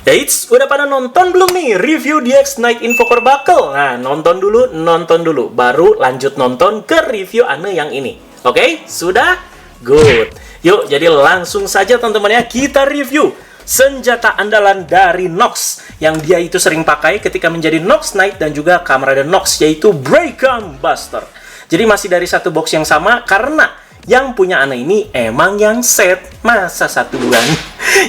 Eits, udah pada nonton belum nih review DX Night Invoker Buckle? Nah, nonton dulu, baru lanjut nonton ke review Ane yang ini. Oke, sudah? Good. Yuk, jadi langsung saja teman-teman ya, kita review senjata andalan dari Nox yang dia itu sering pakai ketika menjadi Nox Knight dan juga Kamarada Nox, yaitu Breakam Buster. Jadi masih dari satu box yang sama karena yang punya Ane ini emang yang set, masa satuan,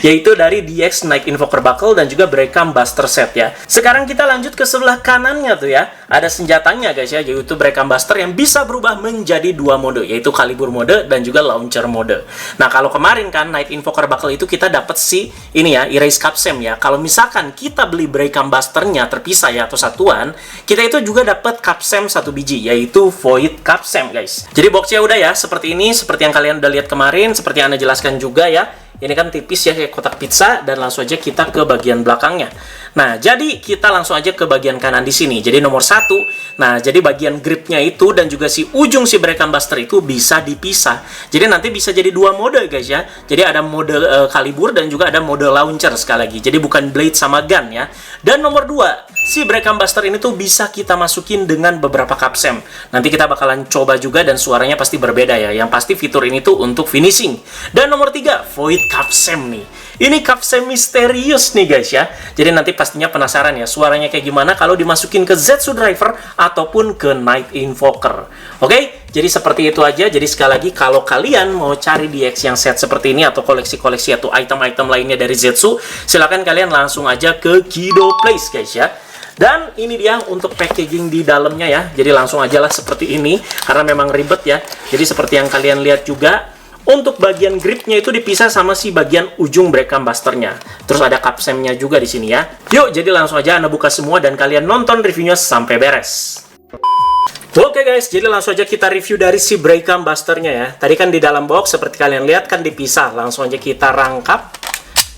yaitu dari DX Night Invoker Buckle dan juga Breakam Buster set ya. Sekarang kita lanjut ke sebelah kanannya tuh ya, ada senjatanya guys ya, yaitu Breakam Buster yang bisa berubah menjadi dua mode, yaitu Calibur mode dan juga Launcher mode. Nah, kalau kemarin kan Night Invoker Buckle itu kita dapat si ini ya, Erase Capsem ya. Kalau misalkan kita beli Breakam Busternya terpisah ya atau satuan, kita itu juga dapat Capsem satu biji, yaitu Void Capsem guys. Jadi boxnya udah ya seperti ini, seperti yang kalian udah lihat kemarin, seperti yang Anda jelaskan juga ya. Ini kan tipis ya, kayak kotak pizza, dan langsung aja kita ke bagian belakangnya. Nah, jadi kita langsung aja ke bagian kanan di sini. Jadi nomor 1, nah jadi bagian gripnya itu dan juga si ujung si Breakam Buster itu bisa dipisah. Jadi nanti bisa jadi dua mode guys ya. Jadi ada mode Calibur dan juga ada mode Launcher sekali lagi. Jadi bukan blade sama gun ya. Dan nomor 2, si Breakam Buster ini tuh bisa kita masukin dengan beberapa Capsem. Nanti kita bakalan coba juga dan suaranya pasti berbeda ya. Yang pasti fitur ini tuh untuk finishing. Dan nomor 3, Void Capsem nih. Ini Capsem misterius nih guys ya. Jadi nanti pastinya penasaran ya suaranya kayak gimana kalau dimasukin ke Zetsu Driver ataupun ke Night Invoker. Oke, jadi seperti itu aja. Jadi sekali lagi kalau kalian mau cari DX yang set seperti ini atau koleksi-koleksi atau item-item lainnya dari Zetsu, silahkan kalian langsung aja ke Kido Place guys ya. Dan ini dia untuk packaging di dalamnya ya. Jadi langsung aja lah seperti ini karena memang ribet ya. Jadi seperti yang kalian lihat juga, untuk bagian gripnya itu dipisah sama si bagian ujung Breakam Busternya. Terus ada Capsemnya juga di sini ya. Yuk, jadi langsung aja Anda buka semua dan kalian nonton reviewnya sampai beres. Oke guys, jadi langsung aja kita review dari si Breakam Busternya ya. Tadi kan di dalam box seperti kalian lihat kan dipisah. Langsung aja kita rangkap.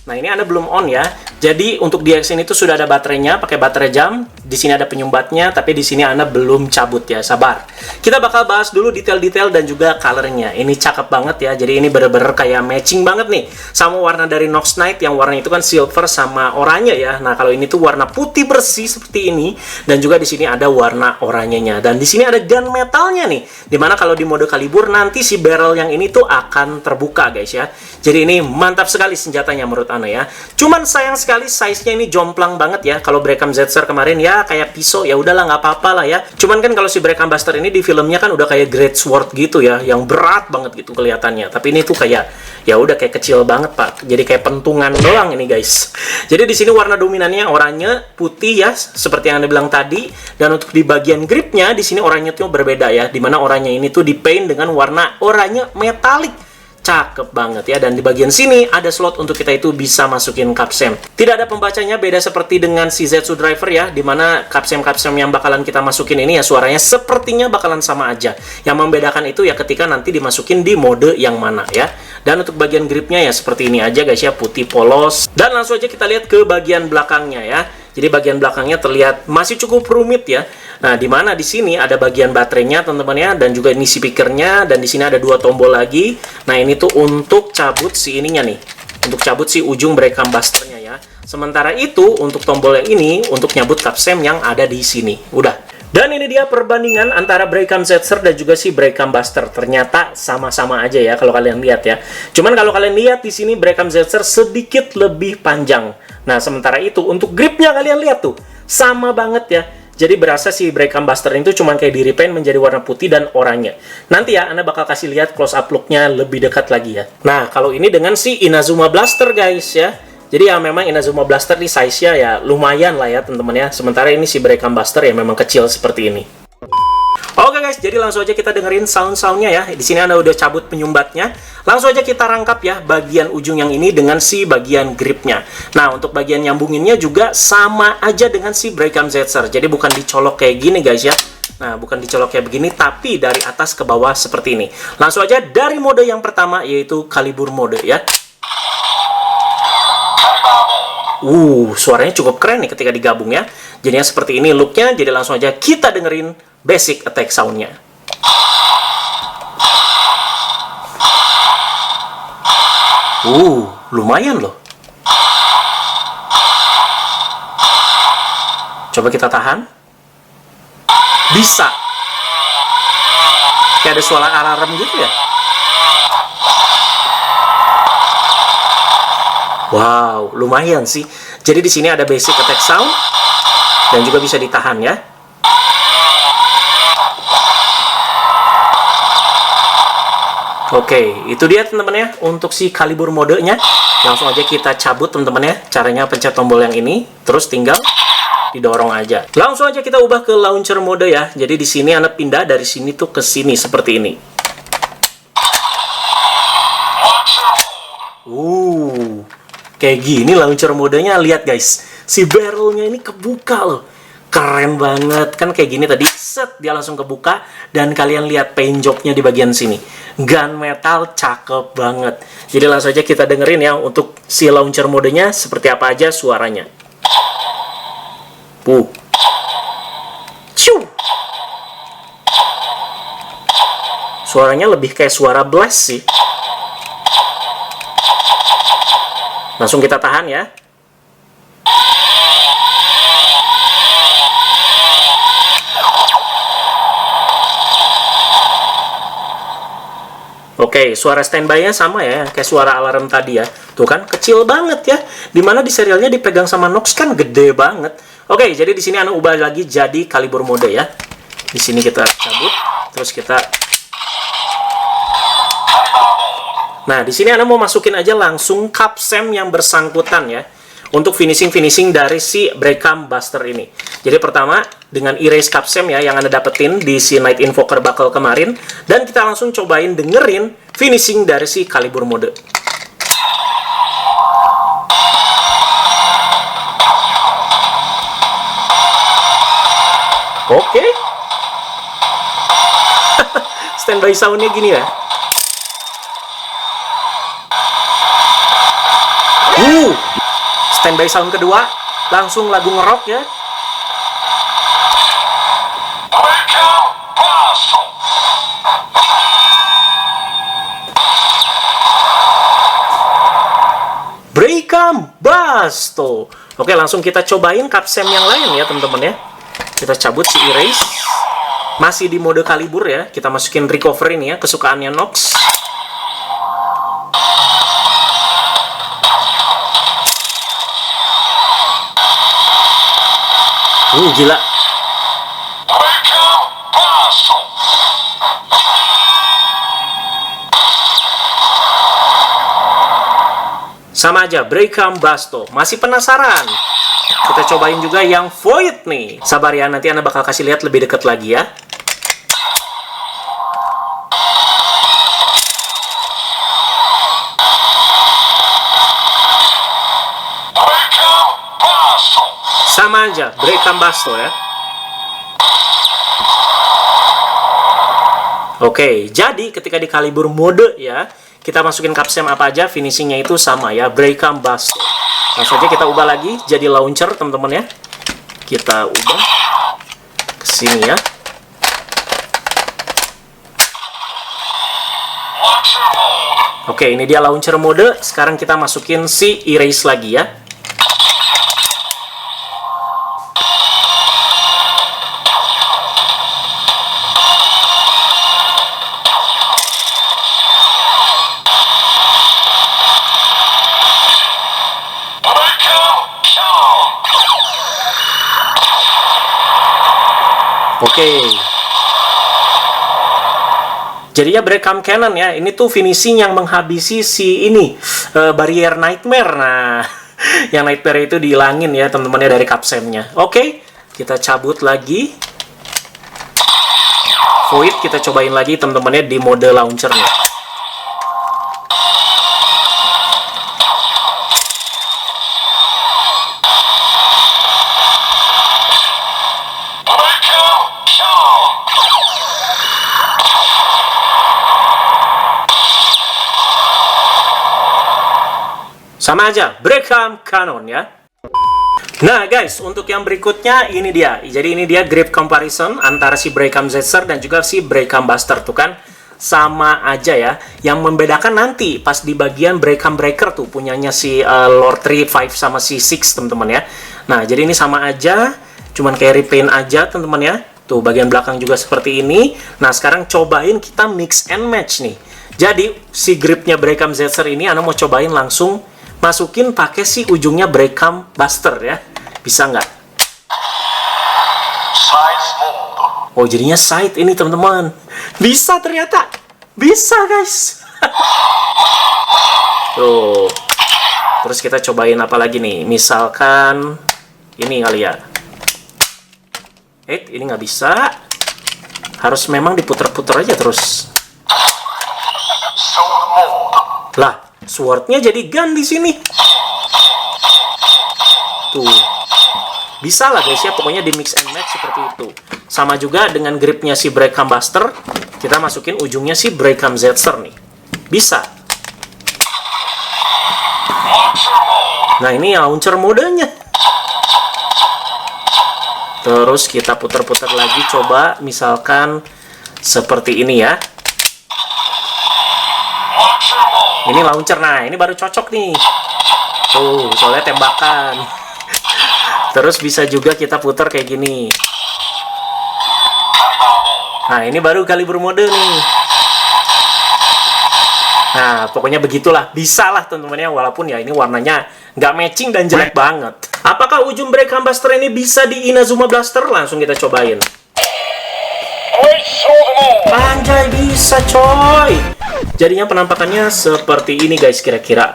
Nah, ini Anda belum on ya. Jadi untuk DX ini tuh sudah ada baterainya, pakai baterai jam. Di sini ada penyumbatnya, tapi di sini Anda belum cabut ya, sabar. Kita bakal bahas dulu detail-detail dan juga colornya. Ini cakep banget ya. Jadi ini bener-bener kayak matching banget nih sama warna dari Nox Knight yang warnanya itu kan silver sama oranye ya. Nah, kalau ini tuh warna putih bersih seperti ini dan juga di sini ada warna oranyenya. Dan di sini ada gun metalnya nih. Dimana kalau di mode Calibur nanti si barrel yang ini tuh akan terbuka guys ya. Jadi ini mantap sekali senjatanya menurut Anda ya. Cuman sayang sekali size-nya ini jomplang banget ya. Kalau Breakam Zetser kemarin ya kayak pisau, ya udahlah nggak apa-apa lah ya. Cuman kan kalau si Breakam Buster ini di filmnya kan udah kayak Great Sword gitu ya, yang berat banget gitu kelihatannya. Tapi ini tuh kayak ya udah kayak kecil banget Pak. Jadi kayak pentungan doang ini guys. Jadi di sini warna dominannya oranye, putih ya, seperti yang Anda bilang tadi. Dan untuk di bagian gripnya di sini oranye tuh berbeda ya. Dimana oranye ini tuh di paint dengan warna oranye metalik. Cakep banget ya. Dan di bagian sini ada slot untuk kita itu bisa masukin Capsem. Tidak ada pembacanya, beda seperti dengan si Zetsu Driver ya, dimana Capsem-Capsem yang bakalan kita masukin ini ya suaranya sepertinya bakalan sama aja. Yang membedakan itu ya ketika nanti dimasukin di mode yang mana ya. Dan untuk bagian gripnya ya seperti ini aja guys ya, putih polos. Dan langsung aja kita lihat ke bagian belakangnya ya. Jadi bagian belakangnya terlihat masih cukup rumit ya. Nah, di mana di sini ada bagian baterainya teman-teman ya, dan juga ini speakernya, dan di sini ada dua tombol lagi. Nah, ini tuh untuk cabut si ininya nih. Untuk cabut si ujung Breakam Busternya ya. Sementara itu untuk tombol yang ini untuk nyabut Capsem yang ada di sini. Udah. Dan ini dia perbandingan antara Breakam Zetser dan juga si Breakam Buster. Ternyata sama-sama aja ya kalau kalian lihat ya. Cuman kalau kalian lihat di sini Breakam Zetser sedikit lebih panjang. Nah, sementara itu untuk gripnya kalian lihat tuh sama banget ya. Jadi berasa si Breakam Buster itu cuma kayak di repaint menjadi warna putih dan oranye. Nanti ya Anda bakal kasih lihat close up look-nya lebih dekat lagi ya. Nah, kalau ini dengan si Inazuma Blaster guys ya. Jadi ya memang Inazuma Blaster di size-nya ya lumayan lah ya teman-teman ya. Sementara ini si Breakam Buster ya memang kecil seperti ini. Oke guys, jadi langsung aja kita dengerin sound-soundnya ya. Di sini Anda udah cabut penyumbatnya. Langsung aja kita rangkap ya bagian ujung yang ini dengan si bagian gripnya. Nah, untuk bagian nyambunginnya juga sama aja dengan si Breakam Zetser. Jadi bukan dicolok kayak gini guys ya. Nah, bukan dicolok kayak begini, tapi dari atas ke bawah seperti ini. Langsung aja dari mode yang pertama, yaitu Calibur mode ya. Suaranya cukup keren nih ketika digabung ya. Jadinya seperti ini looknya, jadi langsung aja kita dengerin basic attack sound-nya. Lumayan loh. Coba kita tahan. Bisa. Kayak ada suara alarm gitu ya. Wow, lumayan sih. Jadi di sini ada basic attack sound dan juga bisa ditahan ya. Oke, itu dia teman-teman ya untuk si Calibur modenya. Langsung aja kita cabut teman-teman ya. Caranya pencet tombol yang ini, terus tinggal didorong aja. Langsung aja kita ubah ke launcher mode ya. Jadi di sini Anda pindah dari sini tuh ke sini seperti ini. Kayak gini launcher modenya, lihat guys. Si barrelnya ini kebuka loh. Keren banget. Kan kayak gini tadi, set dia langsung kebuka dan kalian lihat paint job-nya di bagian sini. Gunmetal cakep banget. Jadi langsung aja kita dengerin ya untuk si launcher modenya seperti apa aja suaranya. Ciu. Suaranya lebih kayak suara blast sih. Langsung kita tahan ya. Oke, suara standby-nya sama ya, kayak suara alarm tadi ya. Tuh kan, kecil banget ya. Dimana di serialnya dipegang sama Nox kan gede banget. Oke, jadi di sini Anda ubah lagi jadi Calibur mode ya. Di sini kita cabut, terus kita. Nah, di sini Anda mau masukin aja langsung capsem yang bersangkutan ya. Untuk finishing dari si Breakcam Buster ini. Jadi pertama, dengan erase capsem ya yang Anda dapetin di si Night Invoker Buckle kemarin. Dan kita langsung cobain dengerin finishing dari si Calibur mode. Oke. Standby sound-nya gini ya. Standby sound kedua, langsung lagu ngerok ya. Breakcam Buster. Oke, langsung kita cobain capsem yang lain ya teman-teman ya. Kita cabut si erase. Masih di mode Calibur ya. Kita masukin recover ini ya, kesukaannya Nox. Gila. Sama aja, Breakcam Buster. Masih penasaran? Kita cobain juga yang Void nih. Sabar ya, nanti Anda bakal kasih lihat lebih dekat lagi ya. Sama aja, Breakcam Buster ya. Oke, jadi ketika di Calibur mode ya, kita masukin capsem apa aja, finishingnya itu sama ya, Breakcam Buster. Langsung aja kita ubah lagi jadi launcher teman-teman ya. Kita ubah ke sini ya. Oke, ini dia launcher mode. Sekarang kita masukin si erase lagi ya. Oke. Jadi ya Breakcam Cannon ya, ini tuh finishing yang menghabisi si ini barrier Nightmare. Nah, yang Nightmare itu dihilangin ya teman-teman ya dari capsemnya. Oke, kita cabut lagi. Void kita cobain lagi teman-teman ya di mode launchernya. Sama aja, Breakcam Cannon ya. Nah guys, untuk yang berikutnya ini dia. Jadi ini dia grip comparison antara si Braycam Zetser dan juga si Braycam Buster tuh kan sama aja ya. Yang membedakan nanti pas di bagian Braycam Breaker tuh punyanya si Lord 3, 5 sama si 6 teman-teman ya. Nah, jadi ini sama aja, cuman kayak repaint aja teman-teman ya. Tuh bagian belakang juga seperti ini. Nah, sekarang cobain kita mix and match nih. Jadi si gripnya Braycam Zetser ini Ana mau cobain langsung masukin pakai si ujungnya Braycam Buster ya. Bisa nggak? Oh, jadinya side ini teman-teman. Bisa ternyata. Bisa guys. Tuh. Terus kita cobain apa lagi nih? Misalkan ini kali ya. Ini nggak bisa. Harus memang diputer-puter aja terus. Lah, swordnya jadi gun di sini. Tuh. Bisa lah guys ya, pokoknya di mix and match seperti itu. Sama juga dengan gripnya si Braycam Buster, kita masukin ujungnya si Braycam Zetser nih. Bisa. Nah, ini launcher modenya. Terus kita putar-putar lagi, coba misalkan seperti ini ya. Ini launcher, nah ini baru cocok nih. Tuh, soalnya tembakan. Terus bisa juga kita putar kayak gini. Nah, ini baru kaliber mode nih. Nah, pokoknya begitulah. Bisa lah teman-teman ya, walaupun ya ini warnanya nggak matching dan jelek banget. Apakah ujung Braycam Buster ini bisa di Inazuma Blaster? Langsung kita cobain. Anjay, bisa coy. Jadinya penampakannya seperti ini guys kira-kira.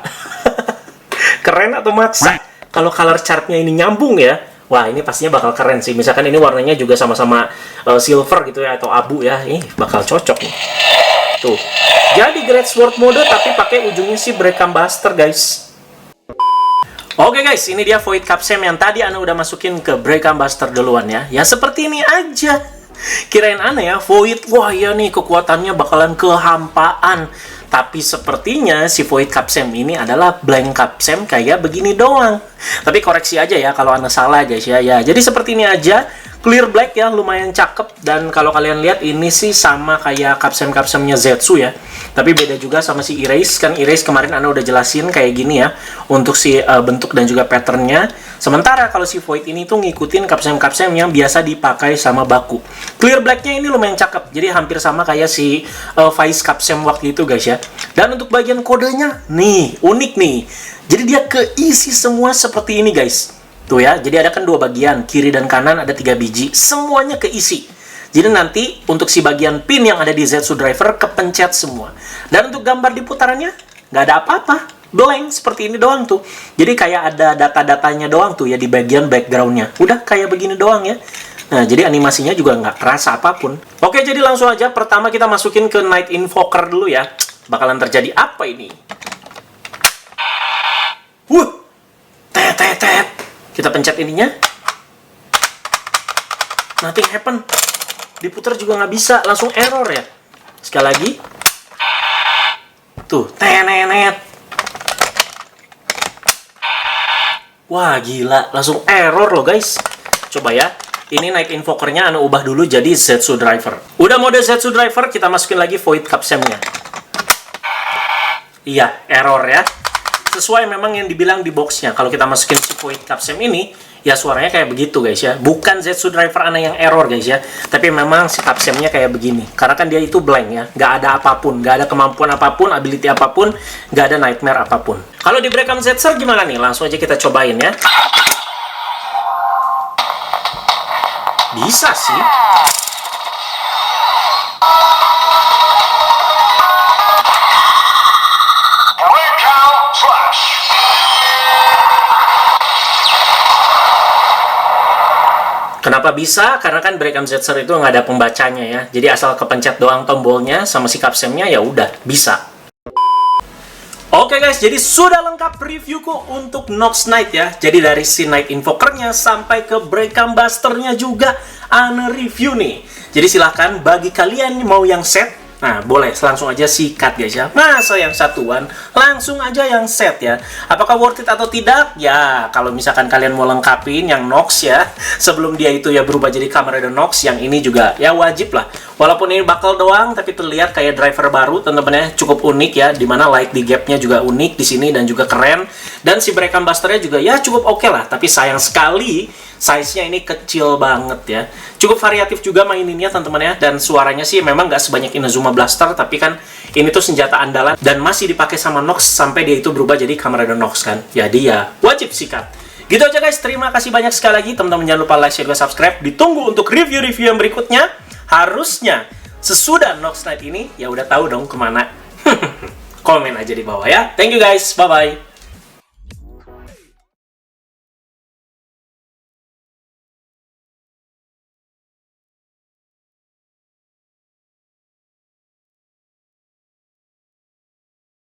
Keren atau maksa? Kalau color chartnya ini nyambung ya, wah ini pastinya bakal keren sih. Misalkan ini warnanya juga sama-sama silver gitu ya, atau abu ya, ini bakal cocok nih. Tuh, jadi Great Sword mode tapi pakai ujungnya si Braycam Buster guys. Oke guys, ini dia Void Capsem yang tadi Ana udah masukin ke Braycam Buster duluan ya. Ya seperti ini aja. Kirain Ana ya, Void, wah ya nih kekuatannya bakalan kehampaan. Tapi sepertinya si Void Capsem ini adalah blank Capsem kayak begini doang. Tapi koreksi aja ya kalau Ana salah guys ya. Ya, jadi seperti ini aja. Clear black ya, lumayan cakep. Dan kalau kalian lihat ini sih sama kayak Capsem-Capsemnya Zetsu ya. Tapi beda juga sama si Erase. Kan Erase kemarin Ana udah jelasin kayak gini ya. Untuk si bentuk dan juga patternnya. Sementara kalau si Void ini tuh ngikutin Capsem-Capsem yang biasa dipakai sama Baku. Clear blacknya ini lumayan cakep. Jadi hampir sama kayak si Vice Capsem waktu itu guys ya. Dan untuk bagian kodenya, nih, unik nih. Jadi dia keisi semua seperti ini guys. Tuh ya, jadi ada kan dua bagian, kiri dan kanan ada 3 biji, semuanya keisi. Jadi nanti untuk si bagian pin yang ada di Zetsu Driver kepencet semua. Dan untuk gambar di putarannya, nggak ada apa-apa, blank seperti ini doang tuh. Jadi kayak ada data-datanya doang tuh ya di bagian backgroundnya. Udah kayak begini doang ya. Nah, jadi animasinya juga nggak kerasa apapun. Oke, jadi langsung aja. Pertama kita masukin ke Night Invoker dulu ya. Bakalan terjadi apa ini? Tet. Kita pencet ininya. Nothing happen. Diputar juga nggak bisa. Langsung error ya. Sekali lagi. Tuh. Tenenet. Wah, gila. Langsung error loh guys. Coba ya. Ini Night Invoker-nya Ana ubah dulu jadi Zetsu Driver. Udah mode Zetsu Driver, kita masukin lagi Void Capsem-nya. Iya, error ya. Sesuai memang yang dibilang di boxnya. Kalau kita masukin si Void Capsem ini, ya suaranya kayak begitu guys ya. Bukan Zetsu Driver Ana yang error guys ya. Tapi memang si Capsem-nya kayak begini. Karena kan dia itu blank ya. Nggak ada apapun. Nggak ada kemampuan apapun, ability apapun. Nggak ada nightmare apapun. Kalau di Braycam Zetser gimana nih? Langsung aja kita cobain ya. Bisa sih. Kenapa bisa? Karena kan Braycam Zetser itu nggak ada pembacanya ya. Jadi asal kepencet doang tombolnya sama si Capsem-nya ya udah bisa. Oke guys, jadi sudah lengkap reviewku untuk Nox Knight ya. Jadi dari si Night Invoker-nya sampai ke Braycam Buster-nya juga Ana review nih. Jadi silahkan bagi kalian mau yang set Nah, boleh langsung aja sikat guys ya. Masa yang satuan, langsung aja yang set ya. Apakah worth it atau tidak? Ya, kalau misalkan kalian mau lengkapin yang Nox ya, sebelum dia itu ya berubah jadi Kamen Rider Nox, yang ini juga ya wajib lah. Walaupun ini buckle doang, tapi terlihat kayak driver baru, teman-teman ya, cukup unik ya. Dimana light di gapnya juga unik di sini dan juga keren. Dan si Brekkan Busternya juga ya cukup oke lah. Tapi sayang sekali, size-nya ini kecil banget ya. Cukup variatif juga maininnya teman-teman ya. Dan suaranya sih memang nggak sebanyak Inazuma Blaster, tapi kan ini tuh senjata andalan dan masih dipakai sama Nox sampai dia itu berubah jadi Kamen Rider Nox kan. Jadi ya wajib sikat. Gitu aja guys, terima kasih banyak sekali lagi. Teman-teman jangan lupa like, share, juga subscribe. Ditunggu untuk review-review yang berikutnya. Harusnya sesudah Nox Knight ini ya udah tahu dong kemana. Komen aja di bawah ya. Thank you guys, bye-bye.